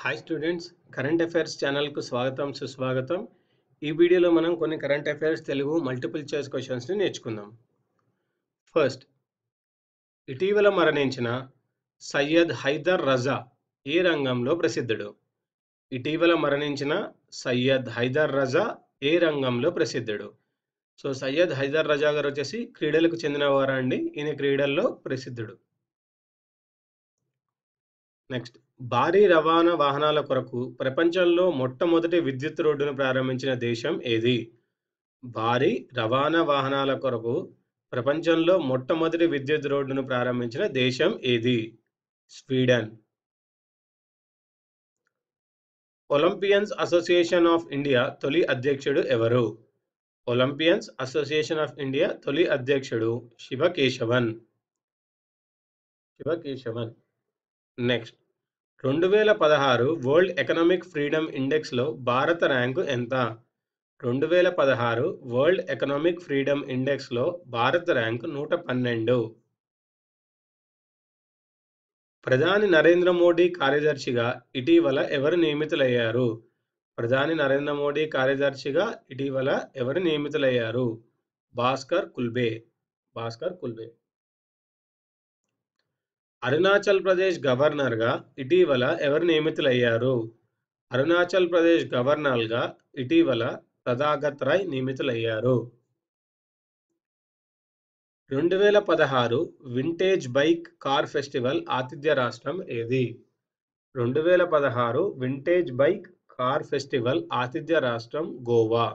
Hi students, current affairs ఛానల్కు స్వాగతం సుస్వాగతం. ఈ వీడియోలో మనం కొన్ని current affairs Telugu multiple choice క్వశ్చన్స్ని నేర్చుకుందాం. ఫస్ట్, ఇటీవల మరణించిన సయ్యద్ హైదర్ రజా ఏ రంగంలో ప్రసిద్ధుడు? ఇటీవల మరణించిన సయ్యద్ హైదర్ రజా ఏ రంగంలో ప్రసిద్ధుడు? సో సయ్యద్ హైదర్ రజా గారు వచ్చేసి క్రీడలకు చెందినవారా అండి. ఈయన క్రీడల్లో ప్రసిద్ధుడు. నెక్స్ట్, భారీ రవాణా వాహనాల కొరకు ప్రపంచంలో మొట్టమొదటి విద్యుత్ రోడ్డును ప్రారంభించిన దేశం ఏది? భారీ రవాణా వాహనాల కొరకు ప్రపంచంలో మొట్టమొదటి విద్యుత్ రోడ్డును ప్రారంభించిన దేశం ఏది? Sweden. Olympians association of India తొలి అధ్యక్షుడు ఎవరు? ఒలింపియన్స్ అసోసియేషన్ ఆఫ్ ఇండియా తొలి అధ్యక్షుడు శివకేశవన్. నెక్స్ట్, 2016 వరల్డ్ ఎకనామిక్ ఫ్రీడమ్ ఇండెక్స్లో భారత ర్యాంకు ఎంత? 2016 వరల్డ్ ఎకనామిక్ ఫ్రీడమ్ ఇండెక్స్లో భారత ర్యాంకు 112. ప్రధాని నరేంద్ర మోడీ కార్యదర్శిగా ఇటీవల ఎవరు నియమితులయ్యారు? ప్రధాని నరేంద్ర మోడీ కార్యదర్శిగా ఇటీవల ఎవరు నియమితులయ్యారు? భాస్కర్ కుల్బే. అరుణాచల్ ప్రదేశ్ గవర్నర్గా ఇటీవల ఎవరు నియమితులయ్యారు? అరుణాచల్ ప్రదేశ్ గవర్నర్గా ఇటీవల తథాగత్ రాయ్ నియమితులయ్యారు. 2016 వింటేజ్ బైక్ కార్ ఫెస్టివల్ ఆతిథ్య రాష్ట్రం ఏది? 2016 వింటేజ్ బైక్ కార్ ఫెస్టివల్ ఆతిథ్య రాష్ట్రం గోవా.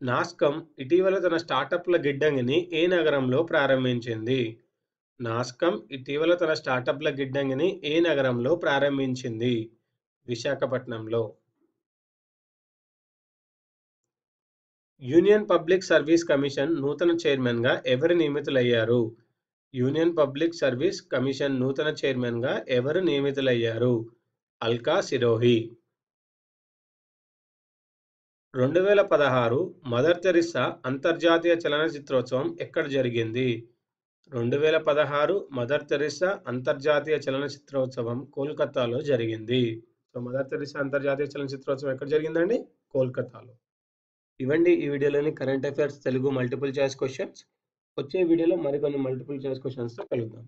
నాస్కమ్ ఇటీవల తన స్టార్టప్ల గిడ్డంగిని ఏ నగరంలో ప్రారంభించింది? నాస్కమ్ ఇటీవల తన స్టార్టప్ల గిడ్డంగిని ఏ నగరంలో ప్రారంభించింది? విశాఖపట్నంలో. యూనియన్ పబ్లిక్ సర్వీస్ కమిషన్ నూతన చైర్మన్గా ఎవరు నియమితులయ్యారు? యూనియన్ పబ్లిక్ సర్వీస్ కమిషన్ నూతన చైర్మన్గా ఎవరు నియమితులయ్యారు? అల్కా సిరోహి. 2016 మదర్ తెరిసా అంతర్జాతీయ చలనచిత్రోత్సవం ఎక్కడ జరిగింది? 2016 మదర్ తెరిసా అంతర్జాతీయ చలనచిత్రోత్సవం కోల్కతాలో జరిగింది. సో మదర్ తెరిసా అంతర్జాతీయ చలనచిత్రోత్సవం ఎక్కడ జరిగిందండి? కోల్కతాలో. ఇవండి ఈ వీడియోలోని current affairs Telugu multiple choice questions. వచ్చే వీడియోలో మరికొన్ని మల్టిపుల్ చాయిస్ క్వశ్చన్స్తో కలుద్దాం.